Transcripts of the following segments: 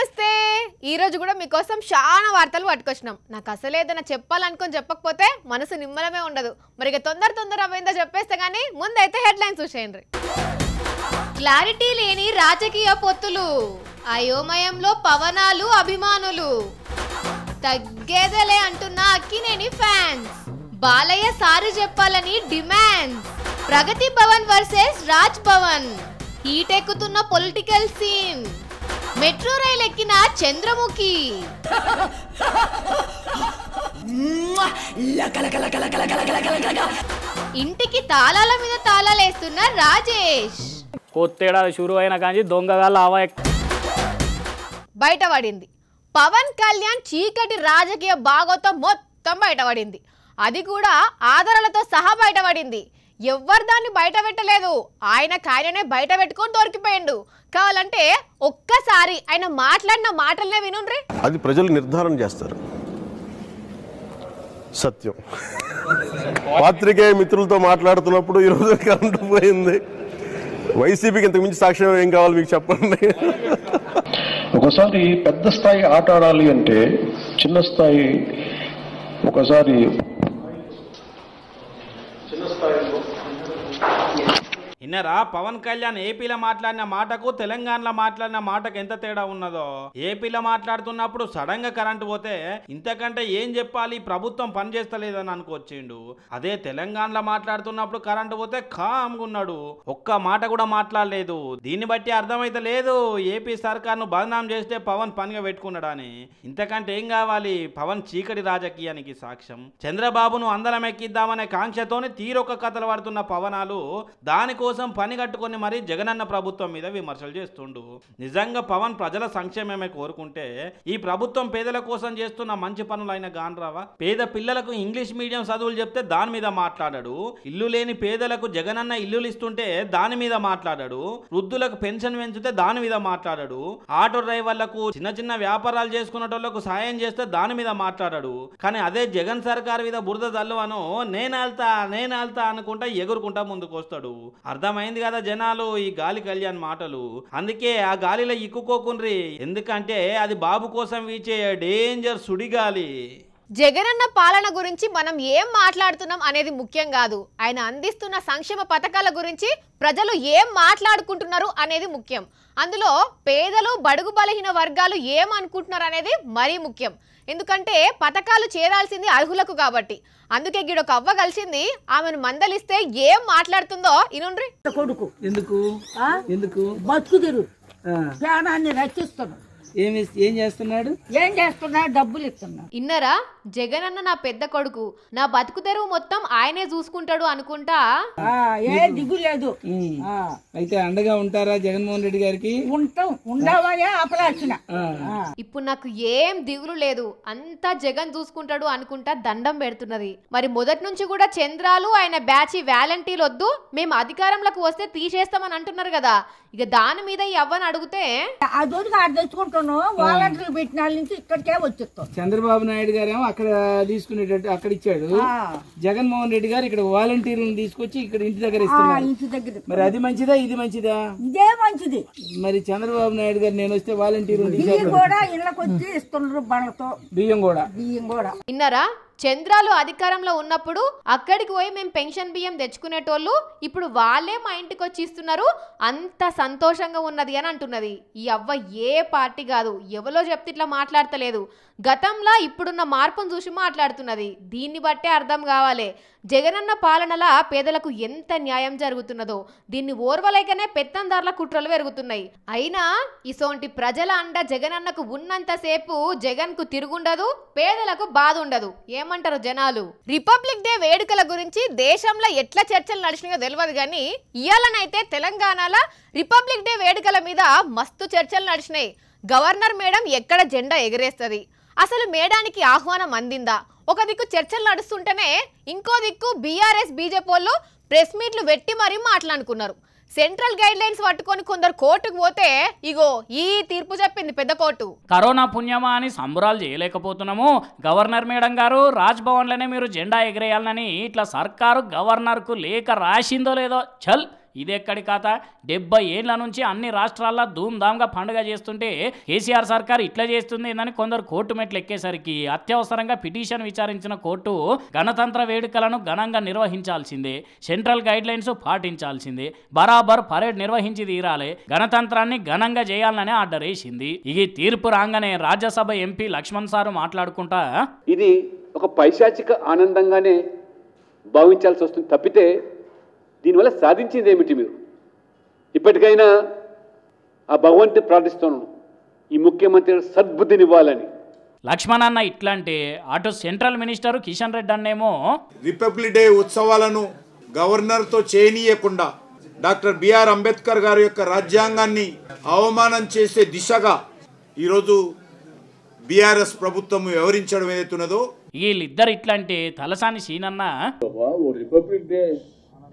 నమస్తే ఈ రోజు కూడా మీకోసం చాలా వార్తలు పట్టుకొచ్చినాం. నాకు అసలు ఏదైనా చెప్పాలనుకొని చెప్పకపోతే మనసు నిమ్మలమే ఉండదు. మరి తొందర అవేందో చెప్పేస్తే గానీ ముందైతే హెడ్లైన్స్ చూసేయండి. క్లారిటీ లేని రాజకీయ పొత్తులు, అయోమయంలో పవనాలు అభిమానులు, తగ్గేదలే అంటున్న అక్కినేని ఫ్యాన్స్, బాలయ్య సారి చెప్పాలని డిమాండ్స్, ప్రగతి భవన్ వర్సెస్ రాజ్ భవన్, హీటెక్కుతున్న పొలిటికల్ సీన్, మెట్రో రైలు ఎక్కిన చంద్రముఖి, ఇంటికి తాళాల మీద తాళాలేస్తున్న రాజేష్, కొత్తేడాది షురు అయిన కానీ దొంగగాళ్ళ బయటపడింది. పవన్ కళ్యాణ్ చీకటి రాజకీయ భాగోతం మొత్తం బయటపడింది. అది కూడా ఆధారాలతో సహా బయటపడింది. ఎవ్వరు దాన్ని బయట పెట్టలేదు, ఆయననే బయట పెట్టుకొని దొరికిపోయిండు. కావాలంటే ఒక్కసారి ఆయన మాట్లాడిన మాటలనే వినుండ్రి. అది ప్రజలు నిర్ధారణ చేస్తారు. సత్యం. పాత్రికేయ మిత్రులతో మాట్లాడుతున్నప్పుడు ఈరోజు కరెంటు పోయింది. వైసీపీకి ఇంతకు మించి సాక్ష్యం ఏం కావాలి మీకు చెప్పండి. ఒకసారి పెద్ద స్థాయి ఆట ఆడాలి అంటే చిన్న స్థాయి ఒకసారి ఇన్నరా పవన్ కళ్యాణ్ ఏపీలో మాట్లాడిన మాటకు తెలంగాణలో మాట్లాడిన మాటకు ఎంత తేడా ఉన్నదో. ఏపీలో మాట్లాడుతున్నప్పుడు సడన్ గా కరెంటు పోతే ఇంతకంటే ఏం చెప్పాలి, ప్రభుత్వం పనిచేస్తలేదని అనుకొచ్చిండు. అదే తెలంగాణలో మాట్లాడుతున్నప్పుడు కరెంటు పోతే కామ్గా ఉన్నాడు, ఒక్క మాట కూడా మాట్లాడలేదు. దీన్ని బట్టి అర్థమైతే లేదు ఏపీ సర్కార్ను బదనాం చేస్తే పవన్ పనిగా పెట్టుకున్నాడని. ఇంతకంటే ఏం కావాలి? పవన్ చీకటి రాజకీయానికి సాక్ష్యం. చంద్రబాబును అందరం ఎక్కిద్దామనే కాంక్షతోని తీరొక్క కథలు పడుతున్న పవనాలు దానికోసం పని కట్టుకొని మరి జగనన్న ప్రభుత్వం మీద విమర్శలు చేస్తుండు. నిజంగా పవన్ ప్రజల సంక్షేమమే కోరుకుంటే ఈ ప్రభుత్వం పేదల కోసం చేస్తున్న మంచి పనులైన గానరావా? పేద పిల్లలకు ఇంగ్లీష్ మీడియం చదువులు చెప్తే దాని మీద మాట్లాడాడు. ఇల్లు లేని పేదలకు జగనన్న ఇల్లులు ఇస్తుంటే దాని మీద మాట్లాడాడు. వృద్ధులకు పెన్షన్ పెంచితే దాని మీద మాట్లాడాడు. ఆటో డ్రైవర్లకు చిన్న వ్యాపారాలు చేసుకునేటోళ్లకు సాయం చేస్తే దాని మీద మాట్లాడాడు. కానీ అదే జగన్ సర్కార్ మీద బురద జల్లువను నేను వెళ్తా అనుకుంటా ఎగురుకుంటా ముందుకు వస్తాడు. అర్థమైంది కదా జనాలు ఈ గాలి కళ్యాణ్ మాటలు. అందుకే ఆ గాలిలో ఇక్కుకోకుండ్రి, ఎందుకంటే అది బాబు కోసం వీచే డేంజర్ సుడిగాలి. జగనన్న పాలన గురించి మనం ఏం మాట్లాడుతున్నాం అనేది ముఖ్యం కాదు, ఆయన అందిస్తున్న సంక్షేమ పథకాల గురించి ప్రజలు ఏం మాట్లాడుకుంటున్నారు అనేది ముఖ్యం. అందులో పేదలు బడుగు బలహీన వర్గాలు ఏం అనుకుంటున్నారు అనేది మరీ ముఖ్యం. ఎందుకంటే పథకాలు చేరాల్సింది అర్హులకు కాబట్టి. అందుకే గిడొక అవ్వ కలిసింది, ఆమెను మందలిస్తే ఏం మాట్లాడుతుందో ఇనుండ్రి. కొడుకు ఎందుకు బతుకు తిరుగు ప్రాణాన్ని రక్షిస్తున్నాడు. ఏం చేస్తున్నాడు? డబ్బులు ఇస్తున్నాడు. ఇన్నరా, జగనన్న నా పెద్ద కొడుకు, నా బతుకు తెరువు మొత్తం ఆయనే చూసుకుంటాడు అనుకుంటా. ఏ దిగు లేదు. అయితే అండగా ఉంటారా జగన్మోహన్ రెడ్డి గారికి? ఉండవనే అపలాచిన. ఇప్పుడు నాకు ఏం దిగులు లేదు, అంతా జగన్ చూసుకుంటాడు అనుకుంటా దండం పెడుతున్నది. మరి మొదటి నుంచి కూడా చంద్రాలు ఆయన బ్యాచ్ వాలంటీర్లు వద్దు, మేము అధికారంలోకి వస్తే తీసేస్తామని అంటున్నారు కదా. ఇక దాని మీద ఈ అవ్వని అడిగితే తెచ్చుకుంటాను, వాలంటీర్లు పెట్టిన వాళ్ళ నుంచి ఇక్కడికే వచ్చేస్తాం. చంద్రబాబు నాయుడు గారేమో అక్కడ తీసుకునేటట్టు అక్కడ ఇచ్చాడు, జగన్మోహన్ రెడ్డి గారు ఇక్కడ వాలంటీర్లను తీసుకొచ్చి ఇక్కడ ఇంటి దగ్గర ఇస్తున్నారు. ఇంటి దగ్గర మరి అది మంచిదా ఇది మంచిదా? ఇదే మంచిది. మరి చంద్రబాబు నాయుడు గారు నేను వస్తే వాలంటీర్లు కూడా ఇళ్ళకి వచ్చి ఇస్తున్నారు, బండ్లతో బియ్యం కూడా. ఇన్నరా, చంద్రాలు అధికారంలో ఉన్నప్పుడు అక్కడికి పోయి మేము పెన్షన్ బియ్యం తెచ్చుకునేటోళ్ళు ఇప్పుడు వాళ్ళే మా ఇంటికి వచ్చి ఇస్తున్నారు, అంత సంతోషంగా ఉన్నది అని అంటున్నది. ఈ అవ్వ ఏ పార్టీ కాదు, ఎవరో చెప్తే ఇట్లా మాట్లాడతలేదు. గతంలో ఇప్పుడున్న మార్పును చూసి మాట్లాడుతున్నది. దీన్ని బట్టే అర్థం కావాలి జగనన్న పాలనలా పేదలకు ఎంత న్యాయం జరుగుతున్నదో. దీన్ని ఓర్వలేకనే పెత్తందారుల కుట్రలు పెరుగుతున్నాయి. అయినా ఇసోంటి ప్రజల అండ జగనన్నకు ఉన్నంతసేపు జగన్ కు తిరుగుండదు, పేదలకు బాధ ఉండదు. ఏమంటారు జనాలు? రిపబ్లిక్ డే వేడుకల గురించి దేశంలో ఎట్లా చర్చలు నడిచినాయో తెలియదు కానీ ఇయాలనైతే తెలంగాణలో రిపబ్లిక్ డే వేడుకల మీద మస్తు చర్చలు నడిచినాయి. గవర్నర్ మేడం ఎక్కడ జెండా ఎగరేస్తుంది, అసలు మేడానికి ఆహ్వానం అందిందా? ఒక దిక్కు చర్చలు నడుస్తుంటేనే ఇంకో దిక్కు బీఆర్ఎస్ బీజేపీ వాళ్ళు ప్రెస్ మీట్లు పెట్టి మరీ మాట్లాడుకున్నారు. సెంట్రల్ గైడ్ లైన్స్ పట్టుకొని కొందరు కోర్టుకు పోతే ఇగో ఈ తీర్పు చెప్పింది పెద్ద కోర్టు. కరోనా పుణ్యమా అని సంబరాలు చేయలేకపోతున్నాము, గవర్నర్ మేడం గారు రాజ్ భవన్లోనే మీరు జెండా ఎగరేయాలని ఇట్లా సర్కారు గవర్నర్కు లేఖ రాసిందో లేదో చల్ ఇదెక్కడి కథ? 70 ఏళ్ల నుంచి అన్ని రాష్ట్రాల్లో ధూమ్ధామ్గా పండుగ చేస్తుంటే కేసీఆర్ సర్కార్ ఇట్లా చేస్తుంది ఏందని కొందరు కోర్టు మెట్లు ఎక్కేసరికి అత్యవసరంగా పిటిషన్ విచారించిన కోర్టు గణతంత్ర వేడుకలను ఘనంగా నిర్వహించాల్సిందే, సెంట్రల్ గైడ్ లైన్స్ పాటించాల్సిందే, బరాబర్ పరేడ్ నిర్వహించి తీరాలి, గణతంత్రాన్ని ఘనంగా చేయాలని ఆర్డర్ వేసింది. ఈ తీర్పు రాగానే రాజ్యసభ ఎంపీ లక్ష్మణ్ సారు మాట్లాడుకుంటా ఇది ఒక పైశాచిక ఆనందంగానే భావించాల్సి వస్తుంది తప్పితే దీనివల్ల సాధించింది ఏమిటి? మీరు ఇప్పటికైనా ఆ భగవంతుని ప్రార్థిస్తున్నాను ఈ ముఖ్యమంత్రి సద్బుద్ధినివ్వాలని. లక్ష్మణ్ అన్న ఇట్లాంటే అటు సెంట్రల్ మినిస్టర్ కిషన్ రెడ్డి అన్నేమో రిపబ్లిక్ డే ఉత్సవాలను గవర్నర్తో చేయనీయకుండా డాక్టర్ బిఆర్ అంబేద్కర్ గారి యొక్క రాజ్యాంగాన్ని అవమానం చేసే దిశగా ఈరోజు బీఆర్ఎస్ ప్రభుత్వం వ్యవహరించడం ఏదైతున్నదో వీళ్ళిద్దరు ఇట్లాంటే తలసాని సీనన్న रिपब्लिक डे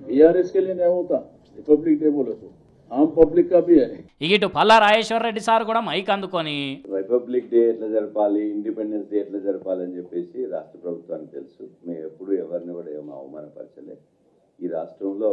बीआरएस के लिए नहीं होता, रिपब्लिक डे बोले तो आम पब्लिक का भी है. ఇటు పల్లా రాజేశ్వర రెడ్డి సార్ కూడా మైక్ అందుకొని రిపబ్లిక్ డే ఎట్లా జరపాలి, ఇండిపెండెన్స్ డే ఎట్లా జరపాలి అని చెప్పేసి రాష్ట్ర ప్రభుత్వానికి తెలుసు. మేము ఎప్పుడు ఎవరిని కూడా ఏమో అవమానపరచలే. ఈ రాష్ట్రంలో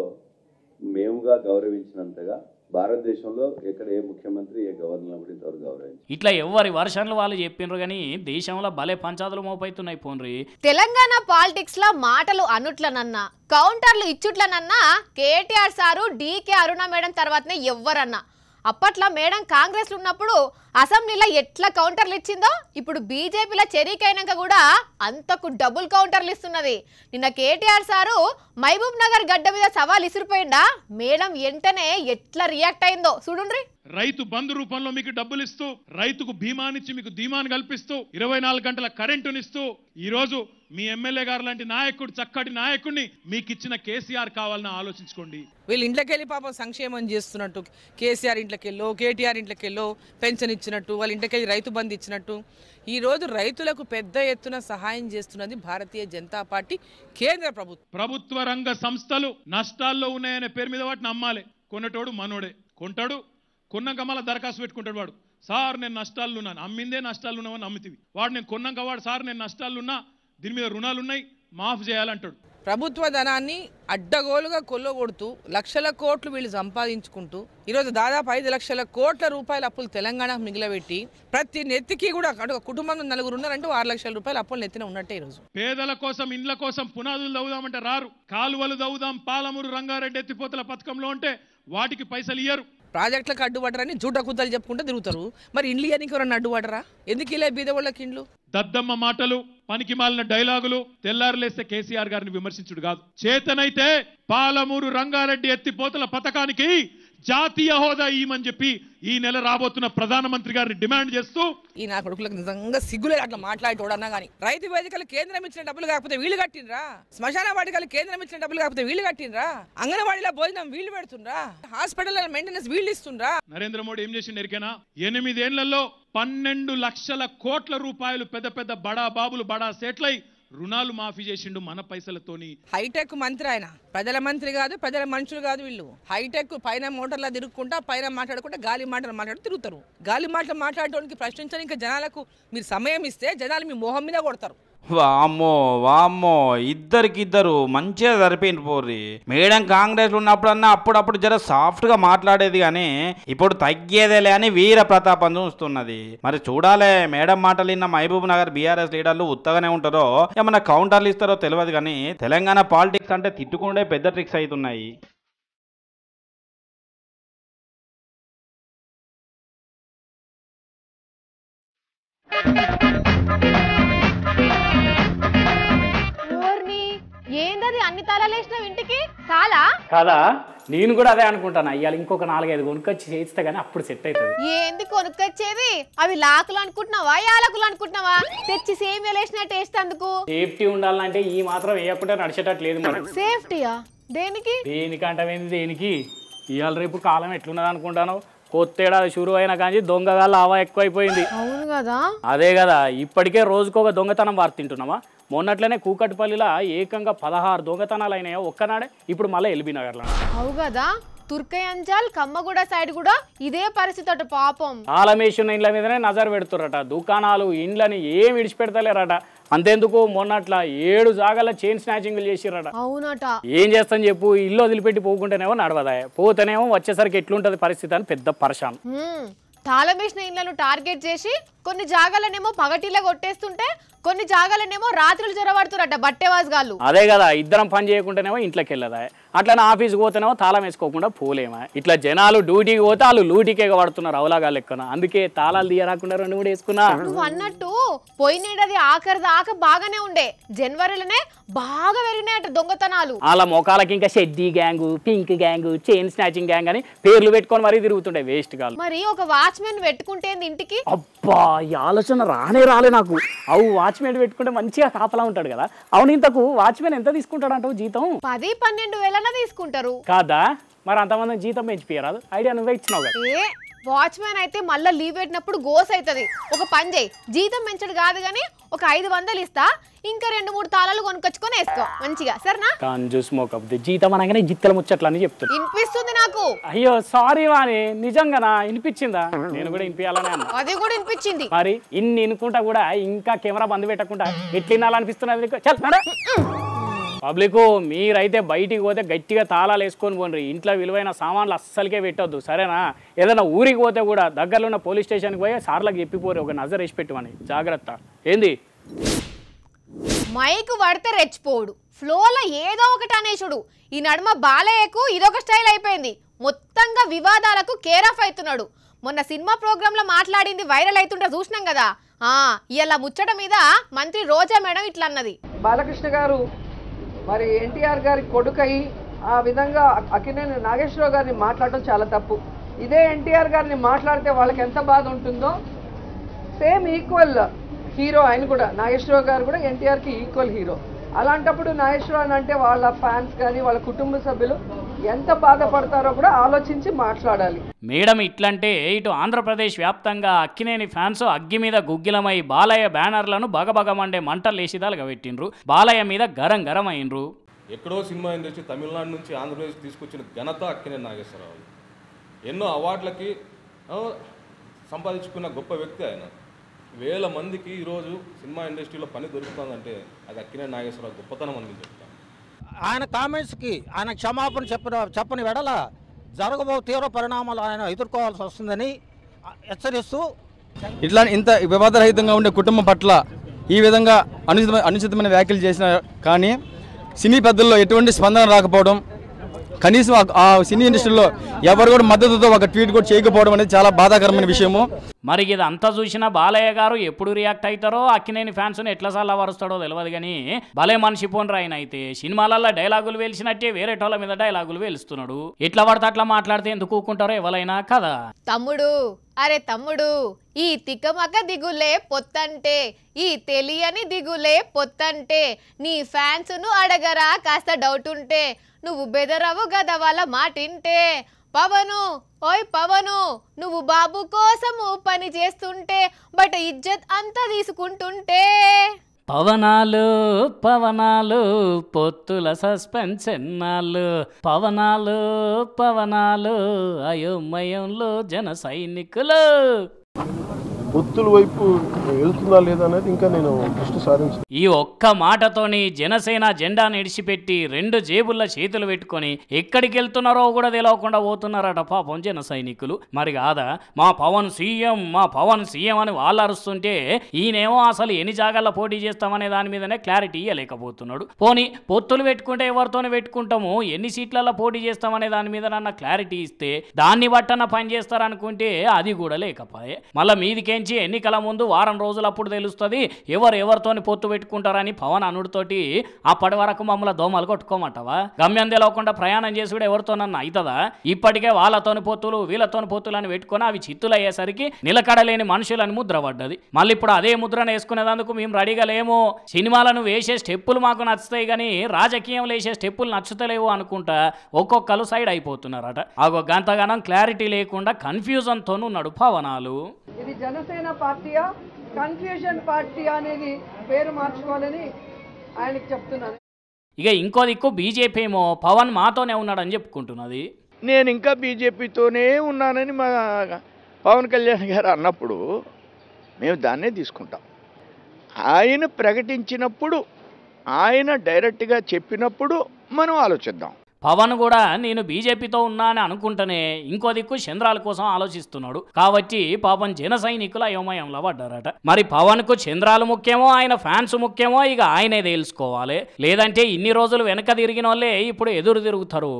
మేముగా గౌరవించినంతగా భారతదేశంలో ఎక్కడ ఏ ముఖ్యమంత్రి ఏ గవర్నర్ కూడా ఇంతవరకు గౌరవించారు. ఇట్లా ఎవరి వర్షన్లు వాళ్ళు చెప్పిండ్రు కానీ దేశంలో భలే పంచాదులు మోపైతున్నాయి పోన్రి. తెలంగాణ పాలిటిక్స్ లో మాటలు అనుట్లనన్నా కౌంటర్లు ఇచ్చుట్లనన్నా కేటీఆర్ సారు డీకే అరుణ మేడం తర్వాతనే ఎవ్వరన్నా. అప్పట్లో మేడం కాంగ్రెస్ ఉన్నప్పుడు అసెంబ్లీలో ఎట్లా కౌంటర్లు ఇచ్చిందో ఇప్పుడు బీజేపీలో చెరీకైనాక కూడా అంతకు డబుల్ కౌంటర్లు ఇస్తున్నది. నిన్న కేటీఆర్ సారు మహబూబ్ నగర్ గడ్డ మీద సవాల్ ఇసురుపోయిందా, మేడం వెంటనే ఎట్లా రియాక్ట్ అయిందో చూడుండ్రి. రైతు బంధు రూపంలో మీకు డబ్బులు ఇస్తూ, రైతుకు బీమానిచ్చి మీకు ధీమాను కల్పిస్తూ, 24 గంటల కరెంటునిస్తూ, ఈ రోజు మీ ఎమ్మెల్యే గారు లాంటి నాయకుడు, చక్కటి నాయకుడిని మీకు ఇచ్చిన కేసీఆర్ కావాలని ఆలోచించుకోండి. వీళ్ళు ఇంట్లోకెళ్ళి పాపం సంక్షేమం చేస్తున్నట్టు, కేసీఆర్ ఇంట్లోకెళ్ళో కేటీఆర్ ఇంట్లోకెళ్ళో పెన్షన్ ఇచ్చినట్టు, వాళ్ళ ఇంట్లోకెళ్ళి రైతు బంధు ఇచ్చినట్టు ఈ రోజు రైతులకు పెద్ద ఎత్తున సహాయం చేస్తున్నది భారతీయ జనతా పార్టీ కేంద్ర ప్రభుత్వం. ప్రభుత్వ రంగ సంస్థలు నష్టాల్లో ఉన్నాయనే పేరు మీద వాటిని అమ్మాలి. కొనేటోడు మనోడే కొంటాడు, కొన్నాక మళ్ళీ దరఖాస్తు పెట్టుకుంటాడు. వాడు సార్ నేను నష్టాలు ఉన్నాను, అమ్మిందే నష్టాలు ఉన్నామని అమ్మితివి. వాడు నేను కొన్నాక వాడు సార్ నేను నష్టాలు ఉన్నా, దీని మీద రుణాలు ఉన్నాయి, మాఫ్ చేయాలంటాడు. ప్రభుత్వ ధనాన్ని అడ్డగోలుగా కొల్లగొడుతూ లక్షల కోట్లు వీళ్ళు సంపాదించుకుంటూ ఈరోజు దాదాపు 5 లక్షల కోట్ల రూపాయల అప్పులు తెలంగాణకు మిగిలబెట్టి ప్రతి నెత్తికి కూడా కుటుంబంలో 4 ఉన్నారంటూ 6 లక్షల రూపాయల అప్పులు నెత్తిన ఉన్నట్టే. ఈరోజు పేదల కోసం, ఇండ్ల కోసం పునాదులు దవ్వుదామంటే రారు, కాలువలు దవ్వుదాం పాలమూరు రంగారెడ్డి ఎత్తిపోతల పథకంలో అంటే వాటికి పైసలు ఇయ్యరు. ప్రాజెక్టులకు అడ్డుపడరని జూట కుద్దలు చెప్పుకుంటూ తిరుగుతారు. మరి ఇండ్లు ఇయ్యడానికి ఎవరన్నా అడ్డుపడరా? ఎందుకు ఇలా బీద వాళ్ళకి ఇండ్లు? దద్దమ్మ మాటలు, పనికి మాలిన డైలాగులు, తెల్లారులేస్తే కేసీఆర్ గారిని విమర్శించుడు కాదు. చేతనైతే పాలమూరు రంగారెడ్డి ఎత్తిపోతల పథకానికి జాతీయ హోదా ఇయ్యమని చెప్పి ఈ నెల రాబోతున్న ప్రధానమంత్రి గారిని డిమాండ్ చేస్తూ, ఈ నా కొడుకులకు నిజంగా సిగ్గులే అట్లా మాట్లాడేటోడన్నా కానీ. రైతు వేదికలు కేంద్రం ఇచ్చిన డబ్బులు కాకపోతే వీళ్ళు కట్టినరా? శ్మశాన వాటికలు కేంద్రం ఇచ్చిన డబ్బులు కాకపోతే వీళ్ళు కట్టినరా? అంగన్వాడీలో భోజనం వీళ్ళు పెడుతుండ్రా? హాస్పిటల్ మెయింటెనెన్స్ వీళ్ళు ఇస్తుండ్రా? నరేంద్ర మోడీ ఏం చేసిండు ఎరికేనా? 8 ఏళ్లలో 12 లక్షల కోట్ల రూపాయలు పెద్ద పెద్ద బడా బాబులు, బడా సేట్లై రుణాలు మాఫీ చేసిండు మన పైసలతోని. హైటెక్ మంత్రి ఆయన, ప్రజల మంత్రి కాదు, ప్రజల మనుషులు కాదు వీళ్ళు. హైటెక్ పైన మోటార్లా తిరుగుకుంటా, పైన మాట్లాడుకుంటా, గాలి మాటలు మాట్లాడుతూ తిరుగుతారు. గాలి మాటలు మాట్లాడటానికి ప్రశ్నించడానికి ఇంకా జనాలకు మీరు సమయం ఇస్తే జనాలు మీ మొహం మీద కొడతారు. వామ్మో వామ్మో, ఇద్దరికిద్దరు మంచిగా సరిపోయింది పోర్రి. మేడం కాంగ్రెస్ ఉన్నప్పుడన్నా అప్పుడప్పుడు జర సాఫ్ట్గా మాట్లాడేది కానీ ఇప్పుడు తగ్గేదేలే అని వీర ప్రతాపం చూస్తున్నది. మరి చూడాలే మేడం మాటలు విన్న మహబూబ్ నగర్ బీఆర్ఎస్ లీడర్లు ఉత్తగానే ఉంటారో ఏమన్నా కౌంటర్లు ఇస్తారో తెలియదు కానీ తెలంగాణ పాలిటిక్స్ అంటే తిట్టుకుండే పెద్ద ట్రిక్స్ అవుతున్నాయి. ఏందది అన్ని తాళాలేసినావు ఇంటికి? చాలా కదా, నేను కూడా అదే అనుకుంటాను. అయ్యాలి ఇంకొక 4-5 కొనుక్కొచ్చి చేయిస్తే గానీ అప్పుడు సెట్ అవుతుంది. ఏంది కొనుక్కొచ్చేది? అవి లాకులు అనుకుంటున్నావా, యాలకులు అనుకుంటున్నావా? తెచ్చి సేమ్ వేసిన టేస్ట్ అందుకు సేఫ్టీ ఉండాలంటే ఈ మాత్రం వేయకుండా నడిచేటట్లేదు మనం. సేఫ్టీయా? దేనికి? దేనికంటవేంది దేనికి? ఇవాళ రేపు కాలం ఎట్లున్నది అనుకుంటాను. కొత్తేడాది షురు అయినా కానీ దొంగగాళ్ళ హవా ఎక్కువైపోయింది. అవును కదా. అదే కదా, ఇప్పటికే రోజుకొక దొంగతనం వార్తింటున్నామా? మొన్నట్లనే కూకట్పల్లిలో ఏకంగా 16 దొంగతనాలు అయినాయో ఒక్కనాడే. ఇప్పుడు మళ్ళీ ఎల్బీ నగర్లో. అవు కదా, తుర్కయంజాల్ కమ్మగూడ సైడ్ కూడా ఇదే పరిస్థితి అట పాపం. ఆలమేషన్ ఇండ్ల మీదనే నజర్ పెడుతురట, దుకాణాలు ఇండ్లని ఏం విడిచిపెడతలేరట. అంతేందుకు మొన్నట్లా 7 జాగాల చైన్ స్నాచింగ్లు చేసిరట. అవునట. ఏం చేస్తాను చెప్పు, ఇల్లు వదిలిపెట్టి పోకుంటేనేమో నడవదాయ, పోతేనేమో వచ్చేసరికి ఎట్లుంటది పరిస్థితి అని పెద్ద పరేషాన్. తాళమేసిన ఇళ్లను టార్గెట్ చేసి కొన్ని జాగాలనేమో పగటిలా కొట్టేస్తుంటే కొన్ని జాగాలనేమో రాత్రులు జొరబడుతురట బట్టెవాజుగాళ్ళు. అదే కదా, ఇద్దరం పని చేయకుంటేనేమో ఇంట్లోకి వెళ్ళదా, అట్లనే ఆఫీస్కి పోతేనేమో తాళం వేసుకోకుండా పోలేమా. ఇట్లా జనాలు డ్యూటీకి పోతే వాళ్ళు లూటీకే పడుతున్నారు అవలాగా లెక్కన. అందుకే తాళాలు తీయరాకుండా 2 వేసుకున్నా. నువ్వు అన్నట్టు పోయినేడది ఆఖరి దాకా బాగానే ఉండే, జనవరిలోనే బాగా పెరిగినాయట దొంగతనాలు. వాళ్ళ మొఖాలకి ఇంకా షెడ్డీ gang, pink gang, chain snatching gang అని పేర్లు పెట్టుకొని మరీ తిరుగుతుండే వేస్ట్ గాలు. మరి ఒక వాచ్మెన్ పెట్టుకుంటే ఇంటికి అబ్బా ఈ ఆలోచన రాలే నాకు. అవు వాచ్మెన్ పెట్టుకుంటే మంచిగా కాపలా ఉంటాడు కదా. అవును, ఇంతకు వాచ్మెన్ ఎంత తీసుకుంటాడు అంటావు జీతం? 10-12 వేలన్నా తీసుకుంటారు కాదా? మరి అంతమంది జీతం పెంచిపోయారు, ఐడియా నువ్వే ఇచ్చినావు కదా. వాచ్మెన్ అయితే మళ్ళీ లీవ్ పెట్టినప్పుడు గోస్ అవుతుంది. ఒక పని చేయి, జీతం పెంచడు కాదు కానీ ఒక 500 ఇస్తా, ఇంకా 2-3 తాళాలు కొనుక్కొచ్చుకొని వేసుకో మంచిగా, సరేనా? కంజూస్ మోకప్ జీతం అనగానే జిత్తల ముచ్చట్లని చెప్తాను. వినిపిస్తుంది నాకు. అయ్యో సారీ వాణి, నిజంగానా వినిపించిందా? నేను కూడా వినిపించాలనే అన్నా. అది కూడా వినిపించింది. మరి ఇన్ని వినుకుంటా కూడా ఇంకా కెమెరా బంద్ పెట్టకుండా ఎట్లినాలనిపిస్తున్నది? పబ్లిక్ మీరైతే బయటికి పోతే గట్టిగా తాళాలు వేసుకొని పోండి. ఇంట్లో విలువైన సామాన్లు అస్సలకే పెట్టొద్దు, సరేనా? ఏదైనా ఊరికి పోతే కూడా దగ్గరలో ఉన్న పోలీస్ స్టేషన్కి పోయి సార్లకు చెప్పిపోరు, ఒక నజర్ వేసి పెట్టుమని. జాగ్రత్త. ఏంది మైక్ పడితే రెచ్చిపోడు, ఫ్లోలో ఏదో ఒకటి అనేసుడు. ఈ నడుమ బాలయ్యకు ఇదొక స్టైల్ అయిపోయింది. మొత్తంగా వివాదాలకు కేర్ ఆఫ్ అవుతున్నాడు. మొన్న సినిమా ప్రోగ్రామ్ లో మాట్లాడింది వైరల్ అవుతుంటే చూసినాం కదా. ఇలా ముచ్చట మీద మంత్రి రోజా మేడం ఇట్లా అన్నది. బాలకృష్ణ గారు మరి ఎన్టీఆర్ గారి కొడుకై ఆ విధంగా అక్కినేని నాగేశ్వరరావు గారిని మాట్లాడటం చాలా తప్పు. ఇదే ఎన్టీఆర్ గారిని మాట్లాడితే వాళ్ళకి ఎంత బాధ ఉంటుందో, సేమ్ ఈక్వల్ హీరో ఆయన కూడా. నాగేశ్వరరావు గారు కూడా ఎన్టీఆర్కి ఈక్వల్ హీరో. అలాంటప్పుడు నాగేశ్వరరావు అంటే వాళ్ళ ఫ్యాన్స్ కానీ వాళ్ళ కుటుంబ సభ్యులు ఎంత బాధపడతారో కూడా ఆలోచించి మాట్లాడాలి. మేడం ఇట్లంటే ఇటు ఆంధ్రప్రదేశ్ వ్యాప్తంగా అక్కినేని ఫ్యాన్స్ అగ్గి మీద గుగ్గిలమై బాలయ్య బ్యానర్లను బగబగమండే మంటలు లేసిదాలుగా పెట్టిండ్రు. బాలయ్య మీద గరం గరం అయినరు. ఎక్కడో సినిమా ఇండస్ట్రీ తమిళనాడు నుంచి ఆంధ్రప్రదేశ్ తీసుకొచ్చిన ఘనత అక్కినేని నాగేశ్వరరావు. ఎన్నో అవార్డులకి సంపాదించుకున్న గొప్ప వ్యక్తి ఆయన. వేల మందికి ఈరోజు సినిమా ఇండస్ట్రీలో పని దొరుకుతుందంటే అది అక్కినేని నాగేశ్వరరావు గొప్పతనం అని చెప్తాను. ఆయన కామెంట్స్కి ఆయన క్షమాపణ చెప్పని వెడల జరగబో తీవ్ర పరిణామాలు ఆయన ఎదుర్కోవాల్సి వస్తుందని హెచ్చరిస్తూ, ఇట్లా ఇంత వివాదరహితంగా ఉండే కుటుంబం పట్ల ఈ విధంగా అనుచితమైన వ్యాఖ్యలు చేసిన కానీ సినీ పెద్దల్లో ఎటువంటి స్పందన రాకపోవడం, కనీసం ఆ సినీ ఇండస్ట్రీలో ఎవరు కూడా మద్దతుతో ఒక ట్వీట్ కూడా చేయకపోవడం అనేది చాలా బాధాకరమైన విషయము. మరి ఇది అంతా చూసిన బాలయ్య గారు ఎప్పుడు రియాక్ట్ అవుతారో, అక్కినేని ఫ్యాన్స్ని ఎట్లా సార్లు వరుస్తాడో తెలియదు కానీ భలే మనిషి పోన్రా ఆయన. అయితే సినిమాలలో డైలాగులు వేల్చినట్టే వేరేటోళ్ళ మీద డైలాగులు వేలుస్తున్నాడు. ఎట్లా పడితే అట్లా మాట్లాడితే ఎందుకు కూకుంటారో ఎవరైనా కదా. తమ్ముడు, అరే తమ్ముడు, ఈ తిక్కమక్క దిగులే పొత్తంటే, ఈ తెలియని దిగులే పొత్తంటే, నీ ఫ్యాన్స్ను అడగరా కాస్త డౌట్ ఉంటే, నువ్వు బెదరవు గద వాళ్ళ మాటింటే. పవను, ఓయ్ పవను, నువ్వు బాబు కోసము పని చేస్తుంటే బట్ ఇజ్జత్ అంతా తీసుకుంటుంటే. పవనాలు పవనాలు పొత్తుల సస్పెన్స్ ఎన్నాళ్ళు, పవనాలు పవనాలు అయోమయంలో జన సైనికులు. పొత్తుల వైపు వెళ్తుందా లేదా అనేది ఇంకా నేను దృష్టి సారించాను. ఈ ఒక్క మాటతోని జనసేన జెండాను ఇడిచిపెట్టి 2 జేబుల్లో చేతులు పెట్టుకొని ఎక్కడికి వెళ్తున్నారో కూడా తెలియకుండా పోతున్నారట పాపం జన సైనికులు. మరి కాదా, మా పవన్ సీఎం, మా పవన్ సీఎం అని వాళ్ళు అరుస్తుంటే ఈయనేమో అసలు ఎన్ని జాగాల్లో పోటీ చేస్తామనే దాని మీదనే క్లారిటీ ఇవ్వలేకపోతున్నాడు. పోనీ పొత్తులు పెట్టుకుంటే ఎవరితోనే పెట్టుకుంటాము, ఎన్ని సీట్లలో పోటీ చేస్తామనే దాని మీద నన్న క్లారిటీ ఇస్తే దాన్ని బట్టన్న పని చేస్తారనుకుంటే అది కూడా లేకపోయే. మళ్ళీ మీదికేం ఎన్నికల ముందు వారం రోజులప్పుడు తెలుస్తుంది ఎవరితోని పొత్తు పెట్టుకుంటారని పవన్ అనుడితోటి అప్పటి వరకు మమ్మల్ని దోమలు కొట్టుకోమంటావా? గమ్యం తెలవకుండా ప్రయాణం చేసి కూడా ఎవరితోనన్నా అవుతుందా? ఇప్పటికే వాళ్ళతోని పొత్తులు వీళ్ళతోని పొత్తులు అని పెట్టుకుని అవి చిత్తులు అయ్యేసరికి నిలకడలేని మనుషులని ముద్ర పడ్డది. మళ్ళీ ఇప్పుడు అదే ముద్రను వేసుకునేందుకు మేము రెడీగా లేము. సినిమాలను వేసే స్టెప్పులు మాకు నచ్చుతాయి కానీ రాజకీయంలో వేసే స్టెప్పులు నచ్చుతలేవు అనుకుంటా ఒక్కొక్కరు సైడ్ అయిపోతున్నారట. ఆగో గంతగానం క్లారిటీ లేకుండా కన్ఫ్యూజన్ తోను ఉన్నాడు పవనాలు. ఇది జనసేన పార్టీయా కన్ఫ్యూజన్ పార్టీ అనేది పేరు మార్చుకోవాలని ఆయనకి చెప్తున్నాను. ఇక ఇంకో దిక్కు బీజేపీ ఏమో పవన్ మాతోనే ఉన్నాడని చెప్పుకుంటున్నది. నేను ఇంకా బీజేపీతోనే ఉన్నానని మా పవన్ కళ్యాణ్ గారు అన్నప్పుడు మేము దాన్నే తీసుకుంటాం. ఆయన ప్రకటించినప్పుడు, ఆయన డైరెక్ట్గా చెప్పినప్పుడు మనం ఆలోచిద్దాం. పవన్ కూడా నేను బీజేపీతో ఉన్నా అని అనుకుంటేనే ఇంకో దిక్కు చంద్రాల కోసం ఆలోచిస్తున్నాడు. కాబట్టి పాపం జన సైనికుల అయోమయంలో పడ్డారట. మరి పవన్ కు చంద్రాలు ముఖ్యమో ఆయన ఫ్యాన్స్ ముఖ్యమో ఇక ఆయనే తెలుసుకోవాలి. లేదంటే ఇన్ని రోజులు వెనక తిరిగిన వాళ్ళే ఇప్పుడు ఎదురు తిరుగుతారు.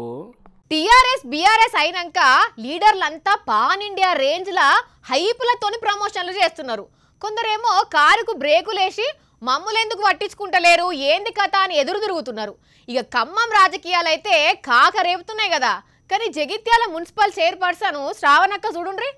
టీఆర్ఎస్ బీఆర్ఎస్ అయినాక లీడర్లంతా పాన్ ఇండియా రేంజ్లా హైపులతోని ప్రమోషన్లు చేస్తున్నారు. కొందరేమో కారుకు బ్రేకులేసి మమ్ములెందుకు పట్టించుకుంటలేరు, ఏంది కథ అని ఎదురు తిరుగుతున్నారు. ఇక ఖమ్మం రాజకీయాలైతే కాక రేపుతున్నాయి కదా. కానీ జగిత్యాల మున్సిపల్ చైర్పర్సన్ శ్రావణక్క చూడుండ్రి.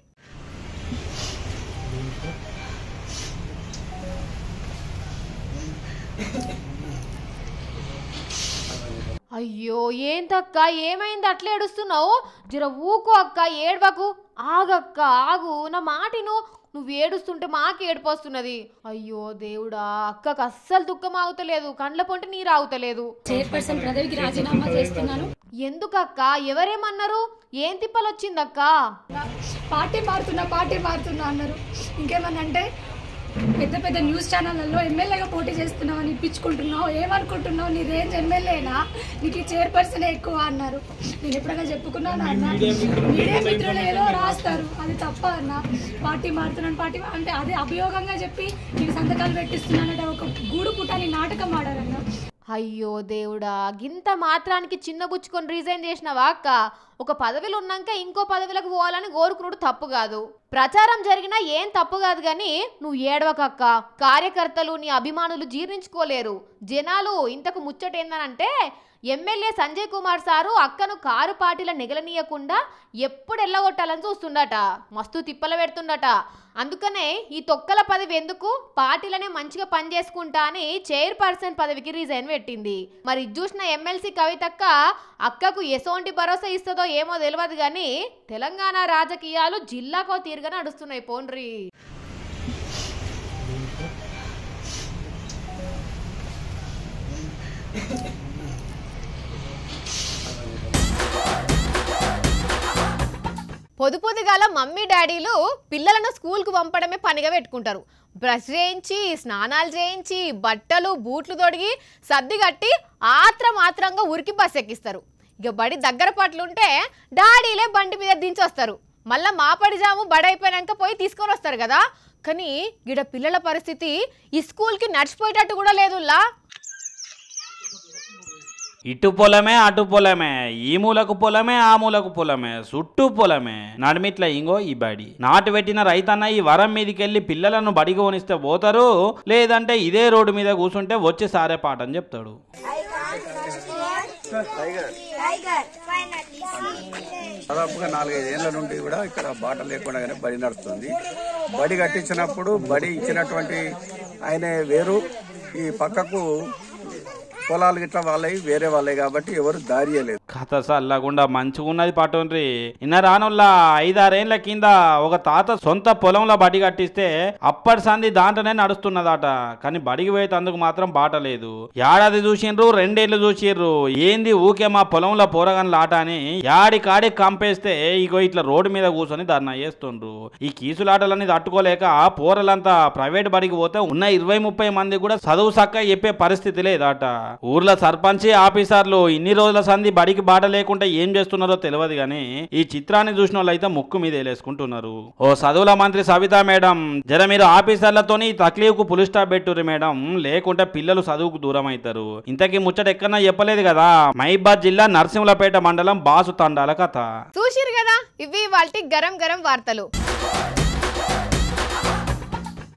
అయ్యో ఏంటక్క ఏమైంది అట్లా ఏడుస్తున్నావు? జర ఊకో అక్క, ఏడవకు. ఆగక్క ఆగు, నా మాటిను. నువ్వు ఏడుస్తుంటే మాకు ఏడుపొస్తున్నది. అయ్యో దేవుడా, అక్కకు అస్సలు దుఃఖం ఆగుతలేదు, కండ్ల పొంటి నీరు ఆగుతలేదు. చైర్పర్సన్ పదవికి రాజీనామా చేస్తున్నాను. ఎందుకక్క? ఎవరేమన్నారు? ఏం తిప్పలు వచ్చిందక్క? పార్టీ మారుతున్నా అన్నారు. ఇంకేమన్నా అంటే పెద్ద పెద్ద న్యూస్ ఛానళ్ళల్లో ఎమ్మెల్యేగా పోటీ చేస్తున్నావు, ఇప్పించుకుంటున్నావు, ఏమనుకుంటున్నావు, నీ రేంజ్ ఎమ్మెల్యేనా, నీకు చైర్పర్సన్ ఎక్కువ అన్నారు. నేను ఎప్పుడైనా చెప్పుకున్నాను అన్న? మీడియా మిత్రులు ఏదో రాస్తారు, అది తప్ప అన్న. పార్టీ మారుతున్నాను అంటే అదే అభియోగంగా చెప్పి నీకు సంతకాలు పెట్టిస్తున్నానంటే ఒక గూడు పుట్టాని నాటకం ఆడారన్న. అయ్యో దేవుడా, గింత మాత్రానికి చిన్నబుచ్చుకొని రిజైన్ చేసినవా అక్క? ఒక పదవిలో ఉన్నాక ఇంకో పదవిలకు పోవాలని కోరుకున్నాడు తప్పు కాదు. ప్రచారం జరిగినా ఏం తప్పు కాదు, కానీ నువ్వు ఏడవకక్క. కార్యకర్తలు నీ అభిమానులు జీర్ణించుకోలేరు. జనాలు ఇంతకు ముచ్చటేందనంటే ఎమ్మెల్యే సంజయ్ కుమార్ సారు అక్కను కారు పార్టీల నెగలనీయకుండా ఎప్పుడు ఎల్లగొట్టాలని చూస్తుండట, మస్తు తిప్పల పెడుతుండట. అందుకనే ఈ తొక్కల పదవి ఎందుకు, పార్టీలనే మంచిగా పనిచేసుకుంటా అని చైర్పర్సన్ పదవికి రిజైన్ పెట్టింది. మరి చూసిన ఎమ్మెల్సీ కవితక్క అక్కకు ఎసోంటి భరోసా ఇస్తుందో ఏమో తెలియదు, కానీ తెలంగాణ రాజకీయాలు జిల్లాకో తీరుగా నడుస్తున్నాయి పోన్రి. పొద్దుగాల మమ్మీ డాడీలు పిల్లలను స్కూల్కు పంపడమే పనిగా పెట్టుకుంటారు. బ్రష్ చేయించి, స్నానాలు చేయించి, బట్టలు బూట్లు తొడిగి సర్ది కట్టి ఆత్రంగా ఉరికి బస్ ఎక్కిస్తారు. ఇక బడి దగ్గర పట్లుంటే డాడీలే బండి మీద దించి వస్తారు. మళ్ళీ మాపడి జాము బడి అయిపోయాక పోయి తీసుకొని వస్తారు కదా. కానీ గిడ పిల్లల పరిస్థితి ఈ స్కూల్కి నడిచిపోయేటట్టు కూడా లేదులా. ఇటు పొలమే అటు పొలమే, ఈ మూలకు పొలమే ఆ మూలకు పొలమే, చుట్టూ పొలమే, నడిమిట్ల ఇంగో ఈ బడి. నాటు పెట్టిన రైతన్న ఈ వరం మీదకెళ్ళి పిల్లలను బడికి కొనిస్తే పోతారు, లేదంటే ఇదే రోడ్డు మీద కూర్చుంటే వచ్చి సారే పాట అని చెప్తాడు. దాదాపుగా 4-5 ఏళ్ల నుండి కూడా ఇక్కడ బాట లేకుండానే బడి నడుస్తుంది. బడి కట్టించినప్పుడు బడి ఇచ్చినటువంటి ఆయన వేరు, ఈ పక్కకు పొలాలు గిట్లా వాళ్ళవి వేరే వాళ్ళే కాబట్టి ఎవరు దారియలేదు. కథ సల్లగుండా మంచిగా ఉన్నది పటోన్రి. ఇన్న రానుల్లా 5-6 ఏళ్ల కింద ఒక తాత సొంత పొలంలో బడి కట్టిస్తే అప్పటి సంది దాంట్లోనే నడుస్తున్నదట. కానీ బడికి పోయేందుకు మాత్రం బాట లేదు. ఏడాది చూసిండ్రు, 2 ఏళ్ళు చూసిర్రు, ఏంది ఊకే మా పొలంలో పోరగాన్ల ఆట అని యాడి కాడి కంపేస్తే ఇగో ఇట్లా రోడ్డు మీద కూర్చొని ధర్నా చేస్తుండ్రు. ఈ కీసులాటలన్నీ తట్టుకోలేక పోరలంతా ప్రైవేట్ బడికి పోతే ఉన్న 20-30 మంది కూడా చదువు సక్క చెప్పే పరిస్థితి లేదట. ఊర్ల సర్పంచి ఆఫీసర్లు ఇన్ని రోజుల సంది బడికి బాట లేకుండా ఏం చేస్తున్నారో తెలియదు, కానీ ఈ చిత్రాన్ని చూసిన వాళ్ళు అయితే ముక్కు మీద వేలేసుకుంటున్నారు. ఓ చదువుల మంత్రి సవితా మేడం, జర మీరు ఆఫీసర్లతోని తక్లీఫ్కు పులి స్టాప్ పెట్టుర్రి మేడం, లేకుంటే పిల్లలు చదువుకు దూరం అవుతారు. ఇంతకీ ముచ్చట ఎక్కడన్నా చెప్పలేదు కదా. మహబూబాబాద్ జిల్లా నర్సింహులపేట మండలం బాసు తండాల కథ చూసిరు కదా. ఇవి వాటి గరం వార్తలు.